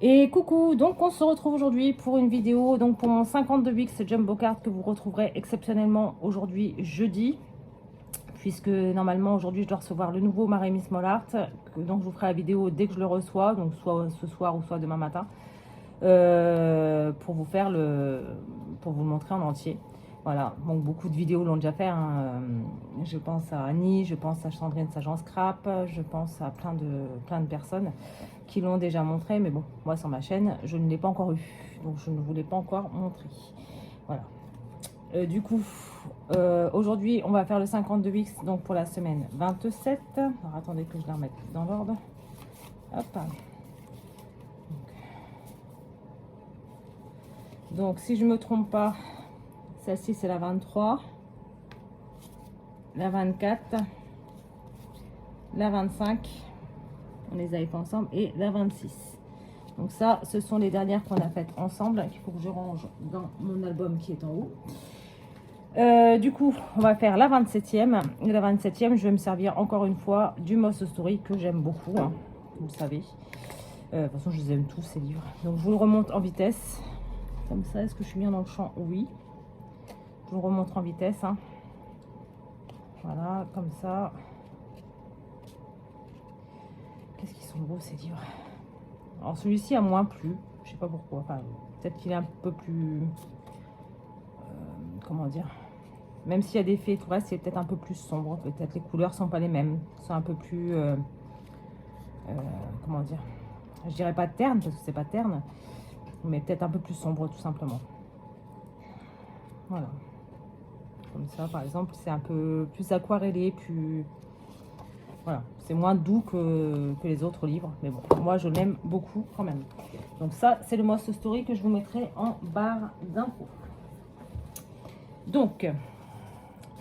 Et coucou, donc on se retrouve aujourd'hui pour une vidéo, donc pour mon 52 Wix Jumbo Card que vous retrouverez exceptionnellement aujourd'hui jeudi, puisque normalement aujourd'hui je dois recevoir le nouveau Maremy Small Art, donc je vous ferai la vidéo dès que je le reçois, donc soit ce soir ou soit demain matin, pour vous faire pour vous le montrer en entier. Voilà, donc beaucoup de vidéos l'ont déjà fait, hein. Je pense à Annie, je pense à Sandrine Sajan Scrap, je pense à plein de personnes qui l'ont déjà montré, mais bon, moi sur ma chaîne, je ne l'ai pas encore eu, donc je ne vous l'ai pas encore montré. Voilà. Du coup, aujourd'hui, on va faire le 52 Wix, donc pour la semaine 27. Alors attendez que je la remette dans l'ordre. Hop. Donc, si je ne me trompe pas, celle-ci c'est la 23, la 24, la 25, on les avait pas ensemble, et la 26. Donc ça, ce sont les dernières qu'on a faites ensemble, qu'il faut que je range dans mon album qui est en haut. Du coup, on va faire la 27e. Et la 27e, je vais me servir encore une fois du Moss Story que j'aime beaucoup, hein, vous le savez. De toute façon, je les aime tous, ces livres. Donc, je vous le remonte en vitesse. Comme ça, est-ce que je suis bien dans le champ? Oui. Je vous remonte en vitesse, hein. Voilà, comme ça. Qu'est-ce qu'ils sont beaux, ces livres. Alors, celui-ci a moins plu. Je sais pas pourquoi. Enfin, peut-être qu'il est un peu plus... comment dire? Même s'il y a des faits, tout le reste, c'est peut-être un peu plus sombre. Peut-être les couleurs sont pas les mêmes. Sont un peu plus... comment dire? Je dirais pas terne, parce que c'est pas terne. Mais peut-être un peu plus sombre, tout simplement. Voilà. Comme ça, par exemple, c'est un peu plus aquarellé, plus... Voilà, c'est moins doux que les autres livres. Mais bon, moi, je l'aime beaucoup quand même. Donc ça, c'est le Moss Story que je vous mettrai en barre d'infos. Donc,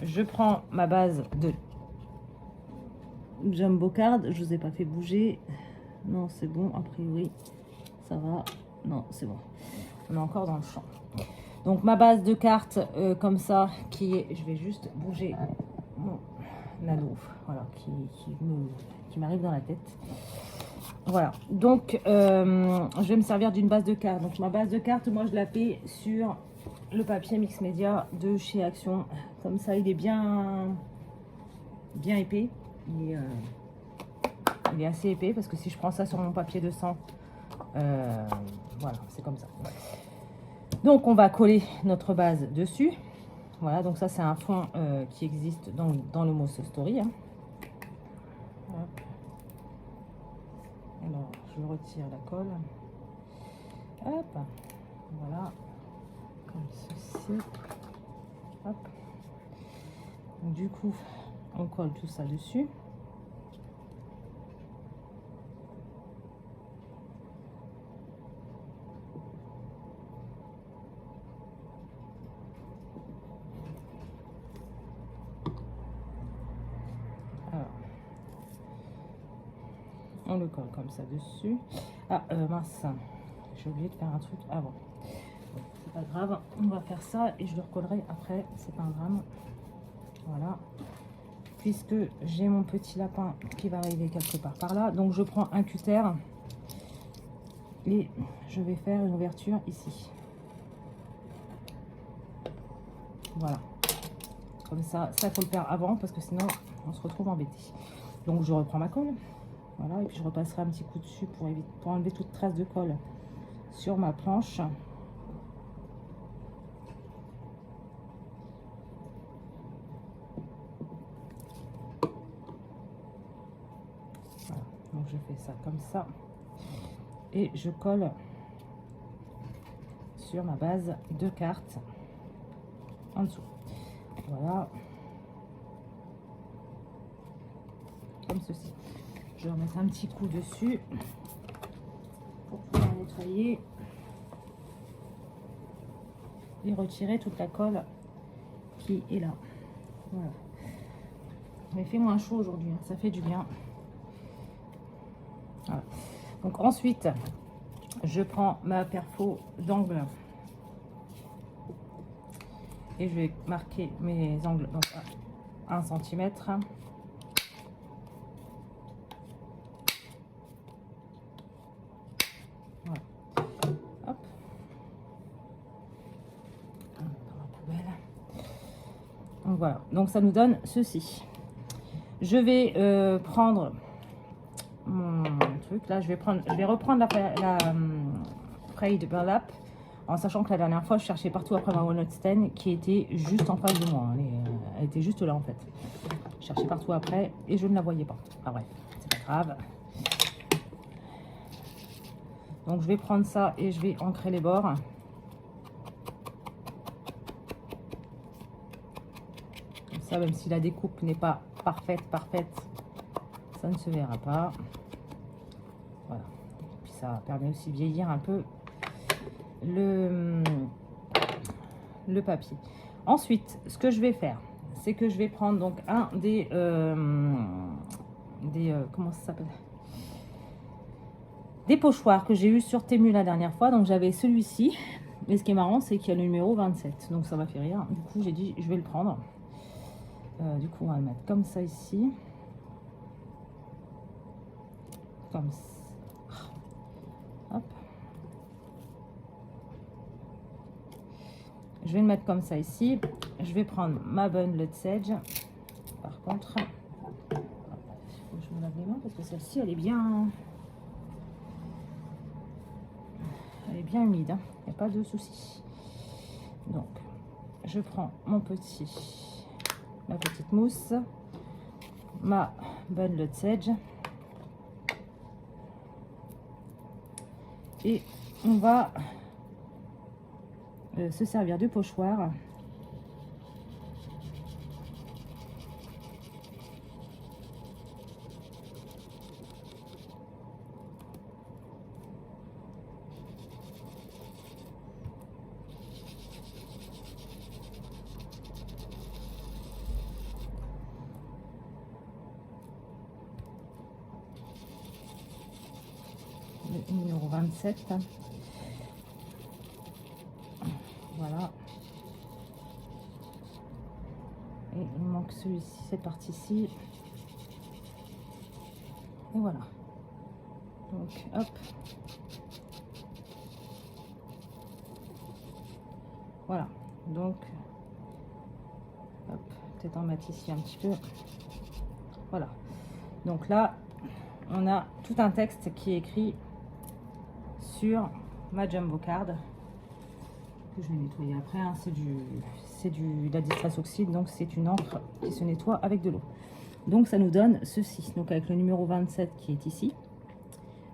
je prends ma base de Jumbo Card. Je vous ai pas fait bouger. Non, c'est bon, a priori, ça va. Non, c'est bon. On est encore dans le champ. Donc, ma base de cartes, comme ça, qui est... Je vais juste bouger mon anneau, voilà, qui m'arrive dans la tête. Voilà, donc, je vais me servir d'une base de cartes. Donc, ma base de cartes, moi, je la fais sur le papier Mix Media de chez Action. Comme ça, il est bien épais. Il est assez épais parce que si je prends ça sur mon papier de sang, voilà, c'est comme ça. Donc, on va coller notre base dessus. Voilà, donc ça, c'est un fond qui existe dans le Moss Story, hein. Hop. Alors, je retire la colle. Hop, voilà, comme ceci. Hop. Donc, du coup, on colle tout ça dessus. Alors, on le colle comme ça dessus. Ah, mince, j'ai oublié de faire un truc avant. Bon, c'est pas grave, on va faire ça et je le recollerai après, c'est pas un drame. Voilà, puisque j'ai mon petit lapin qui va arriver quelque part par là. Donc, je prends un cutter et je vais faire une ouverture ici. Voilà, comme ça, ça faut le faire avant parce que sinon on se retrouve embêté. Donc je reprends ma colle, voilà, et puis je repasserai un petit coup dessus pour enlever toute trace de colle sur ma planche. Voilà, donc je fais ça comme ça et je colle sur ma base de cartes en dessous. Voilà, comme ceci. Je vais remettre un petit coup dessus pour pouvoir nettoyer et retirer toute la colle qui est là. Voilà. Il fait moins chaud aujourd'hui, hein, ça fait du bien. Voilà. Donc ensuite, je prends ma perfo d'angle et je vais marquer mes angles donc à 1 cm. Voilà. Donc voilà, donc ça nous donne ceci. Je vais prendre mon truc là, je vais reprendre la Frayed Burlap, en sachant que la dernière fois je cherchais partout après ma Walnut Stain qui était juste en face de moi, hein. Elle était juste là en fait. Je cherchais partout après et je ne la voyais pas. Ah bref, c'est pas grave. Donc je vais prendre ça et je vais ancrer les bords. Comme ça, même si la découpe n'est pas parfaite, ça ne se verra pas. Voilà. Puis ça permet aussi de vieillir un peu le papier. Ensuite, ce que je vais faire, c'est que je vais prendre donc un des comment ça s'appelle, des pochoirs que j'ai eu sur Temu la dernière fois. Donc j'avais celui-ci, et ce qui est marrant, c'est qu'il y a le numéro 27, donc ça m'a fait rire. Du coup j'ai dit je vais le prendre. Du coup on va le mettre comme ça ici, comme ça. Hop. Je vais le mettre comme ça ici. Je vais prendre ma Bundled Sage. Par contre, il faut que je me lave les mains parce que celle-ci, elle est bien humide, hein. Il n'y a pas de souci. Donc, je prends ma petite mousse, ma Bundled Sage, et on va se servir de pochoir le numéro 27. Voilà. Et il manque celui-ci, cette partie-ci. Et voilà. Donc, hop. Voilà. Donc, hop. Peut-être en mettre ici un petit peu. Voilà. Donc là, on a tout un texte qui est écrit sur ma Jumbo Card. Que je vais nettoyer après, hein. C'est de la Distress Oxide, donc c'est une encre qui se nettoie avec de l'eau. Donc ça nous donne ceci, donc avec le numéro 27 qui est ici.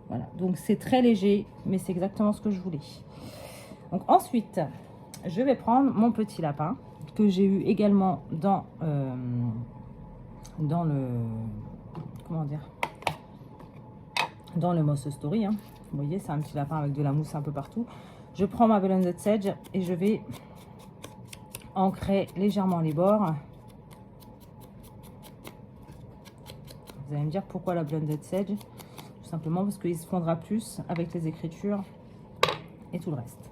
Voilà, donc c'est très léger, mais c'est exactement ce que je voulais. Donc ensuite, je vais prendre mon petit lapin que j'ai eu également dans le, comment dire, dans le Moss Story, hein. Vous voyez, c'est un petit lapin avec de la mousse un peu partout. Je prends ma Blended Sage et je vais ancrer légèrement les bords. Vous allez me dire pourquoi la Blended Sage? Tout simplement parce qu'il se fondra plus avec les écritures et tout le reste.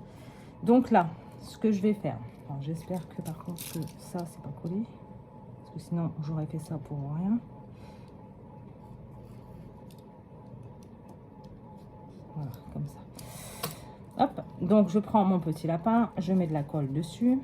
Donc là, ce que je vais faire, j'espère que par contre que ça c'est pas collé, parce que sinon j'aurais fait ça pour rien. Voilà, comme ça. Hop, donc je prends mon petit lapin, je mets de la colle dessus.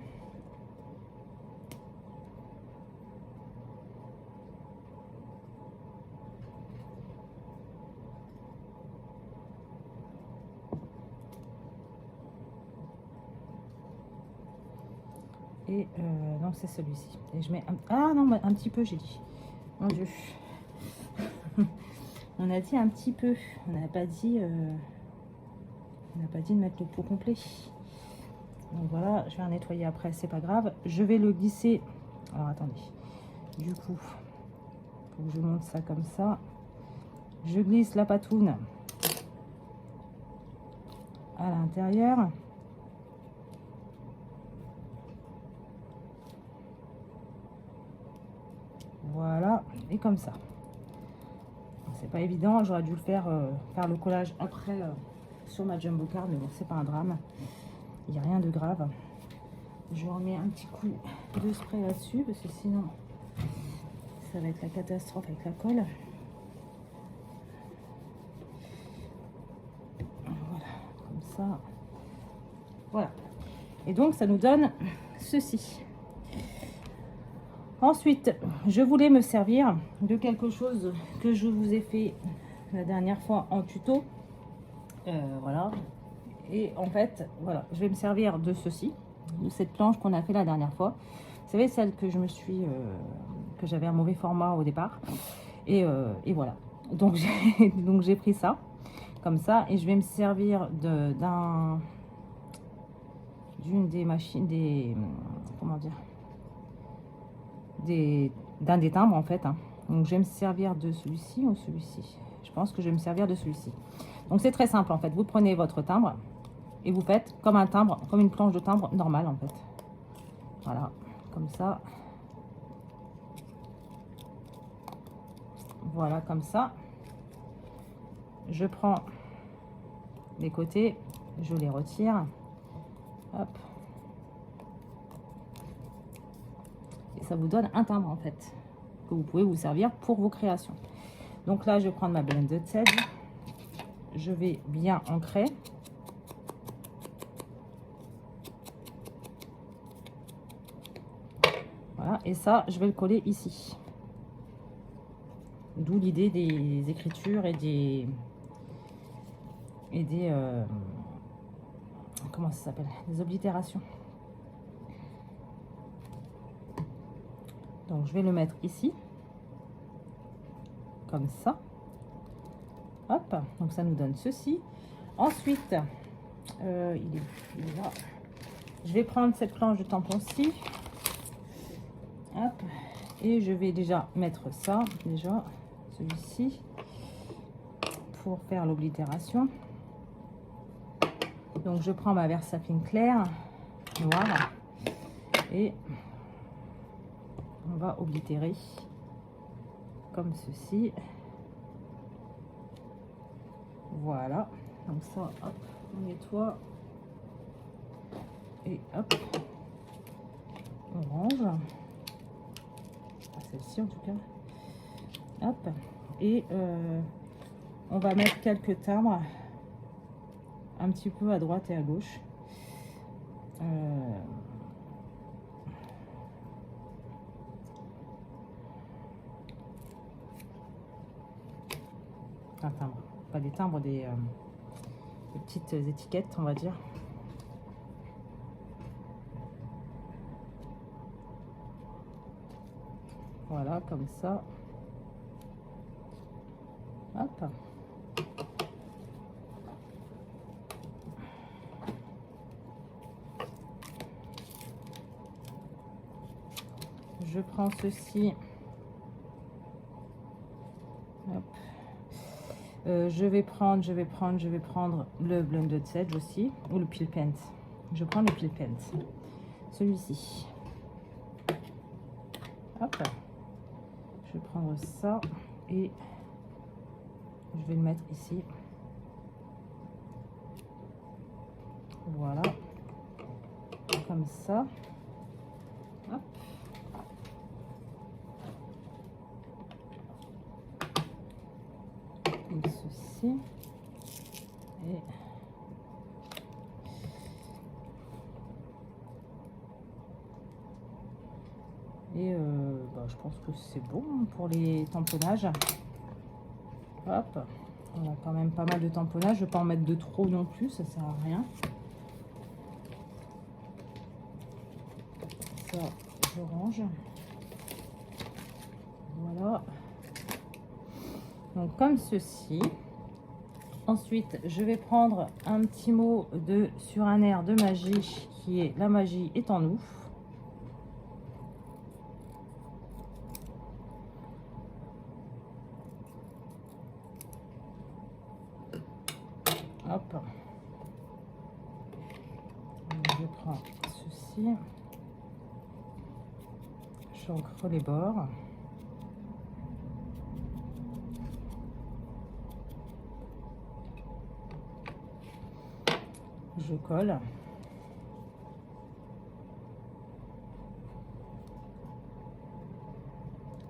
Et donc c'est celui-ci. Et je mets ah non, un petit peu, j'ai dit. Mon Dieu. On a dit un petit peu. On n'a pas dit de mettre le pot complet. Donc voilà, je vais en nettoyer après, c'est pas grave. Je vais le glisser. Alors attendez. Du coup, faut que je monte ça comme ça. Je glisse la patoune à l'intérieur. Voilà, et comme ça. C'est pas évident, j'aurais dû le faire le collage après sur ma Jumbo Card, mais bon, c'est pas un drame. Il n'y a rien de grave. Je remets un petit coup de spray là-dessus, parce que sinon, ça va être la catastrophe avec la colle. Voilà, comme ça. Voilà. Et donc, ça nous donne ceci. Ensuite, je voulais me servir de quelque chose que je vous ai fait la dernière fois en tuto. Voilà. Et en fait, voilà, je vais me servir de ceci, de cette planche qu'on a fait la dernière fois. Vous savez, celle que je me suis, que j'avais un mauvais format au départ. Et voilà. Donc j'ai pris ça, comme ça, et je vais me servir d'une des machines, comment dire, d'un des timbres en fait. Hein. Donc je vais me servir de celui-ci ou celui-ci. Je pense que je vais me servir de celui-ci. Donc c'est très simple en fait. Vous prenez votre timbre et vous faites comme un timbre, comme une planche de timbre normale en fait. Voilà, comme ça. Voilà, comme ça. Je prends les côtés, je les retire. Hop. Et ça vous donne un timbre en fait, que vous pouvez vous servir pour vos créations. Donc là, je vais prendre ma blended sedge. Je vais bien ancrer. Voilà, et ça, je vais le coller ici. D'où l'idée des écritures et des comment ça s'appelle, des oblitérations. Donc je vais le mettre ici, comme ça. Hop, donc ça nous donne ceci. Ensuite, il est là. Je vais prendre cette planche de tampon-ci. Hop, et je vais déjà mettre ça, déjà, celui-ci, pour faire l'oblitération. Donc je prends ma Versafine claire, noire, et on va oblitérer comme ceci. Voilà, donc ça, hop, on nettoie. Et hop, on range. Celle-ci en tout cas. Hop, et on va mettre quelques timbres un petit peu à droite et à gauche. Un timbre, pas des timbres, des petites étiquettes, on va dire. Voilà, comme ça. Hop. Je prends ceci. Hop. Je vais prendre le blended sedge aussi, ou le peel paint. Je prends le peel paint, celui-ci. Hop. Je vais prendre ça et je vais le mettre ici. Voilà, comme ça. Hop. Et ceci. Et je pense que c'est bon pour les tamponnages. Hop, on a quand même pas mal de tamponnages. Je ne vais pas en mettre de trop non plus, ça sert à rien. Ça, je range. Voilà. Donc comme ceci. Ensuite, je vais prendre un petit mot sur un air de magie qui est La magie est en nous. Hop. Je prends ceci. J'encre les bords. Je colle.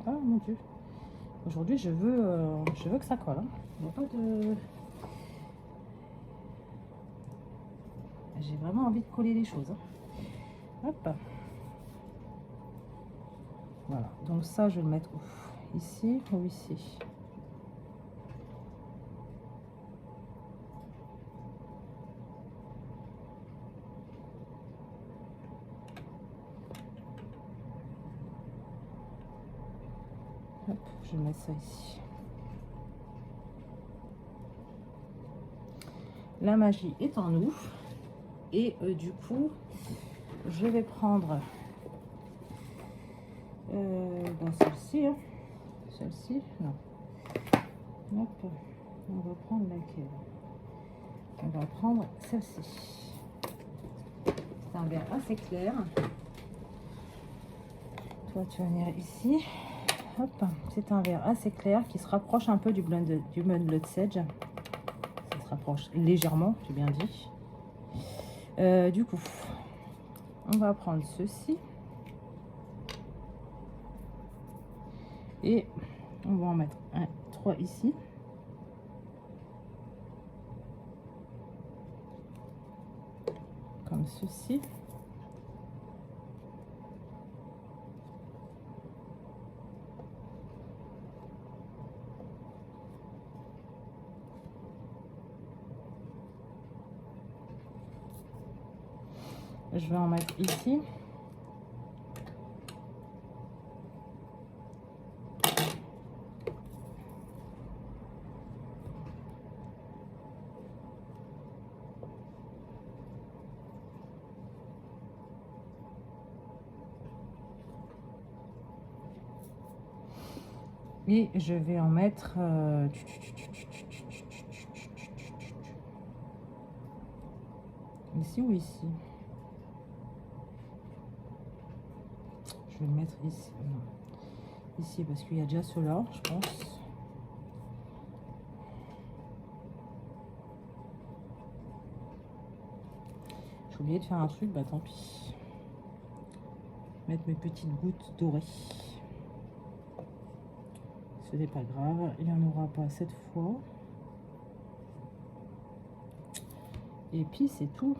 Ah mon Dieu. Aujourd'hui, je veux que ça colle. Hein. Il n'y a pas de... J'ai vraiment envie de coller les choses. Hein. Hop. Voilà, donc ça, je vais le mettre où? Ici ou ici? Hop, je vais mettre ça ici. La magie est en nous. Et du coup, je vais prendre celle-ci. Hein. Celle-ci, non. Hop, on va prendre laquelle? On va prendre celle-ci. C'est un verre assez clair. Toi, tu vas venir ici. Hop, c'est un verre assez clair qui se rapproche un peu du Blood Sage. Ça se rapproche légèrement, j'ai bien dit. Du coup, on va prendre ceci. Et on va en mettre 3 ici. Comme ceci. Je vais en mettre ici. Et je vais en mettre ici ou ici? Je vais le mettre ici. Non. Ici parce qu'il y a déjà cela, je pense. J'ai oublié de faire un truc, bah tant pis. Mettre mes petites gouttes dorées. Ce n'est pas grave, il n'y en aura pas cette fois. Et puis c'est tout.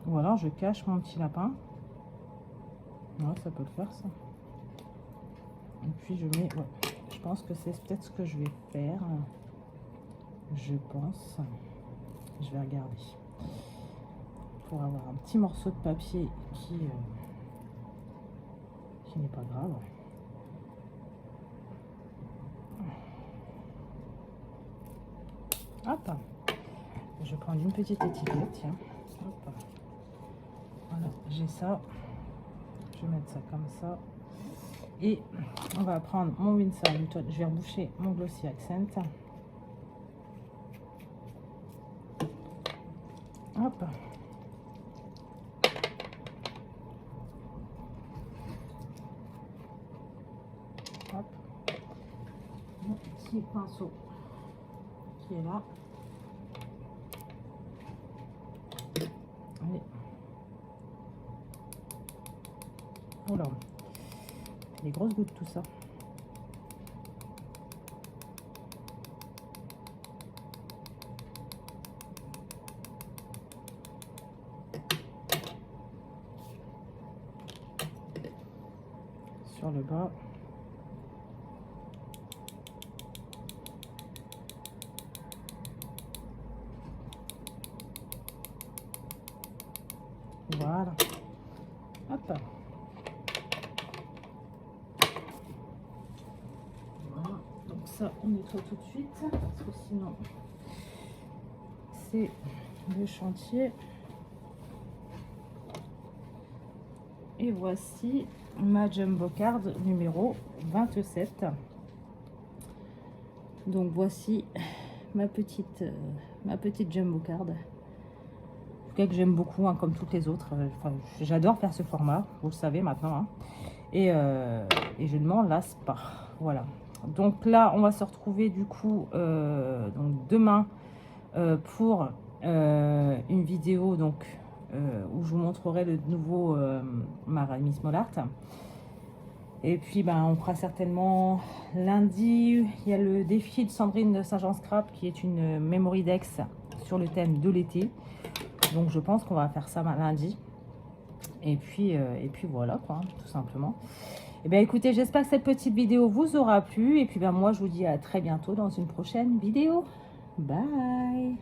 Ou alors je cache mon petit lapin. Ouais, ça peut le faire ça. Et puis je mets, ouais, je pense que c'est peut-être ce que je vais faire. Je pense. Je vais regarder. Pour avoir un petit morceau de papier qui n'est pas grave. Hop. Je vais prendre une petite étiquette, tiens. Hop. Voilà, j'ai ça. Je vais mettre ça comme ça. Et on va prendre mon Winsor Newton. Je vais reboucher mon Glossy Accent. Hop. Hop. Mon petit pinceau qui est là. Allez. Oh là. Des grosses gouttes tout ça. Sur le bas. Voilà. Hop. Voilà. Donc ça, on nettoie tout de suite. Parce que sinon, c'est le chantier. Et voici ma Jumbo Card numéro 27. Donc voici ma petite Jumbo Card. Que j'aime beaucoup, hein, comme toutes les autres. Enfin, j'adore faire ce format, vous le savez maintenant. Hein. Et je ne m'en lasse pas. Voilà. Donc là, on va se retrouver du coup donc demain pour une vidéo donc où je vous montrerai le nouveau Miss Mollart. Et puis ben, on fera certainement lundi, il y a le défi de Sandrine de Saint-Jean Scrap qui est une Memory Dex sur le thème de l'été. Donc je pense qu'on va faire ça lundi. Et puis voilà, quoi, tout simplement. Et bien, écoutez, j'espère que cette petite vidéo vous aura plu. Et puis, ben, moi, je vous dis à très bientôt dans une prochaine vidéo. Bye!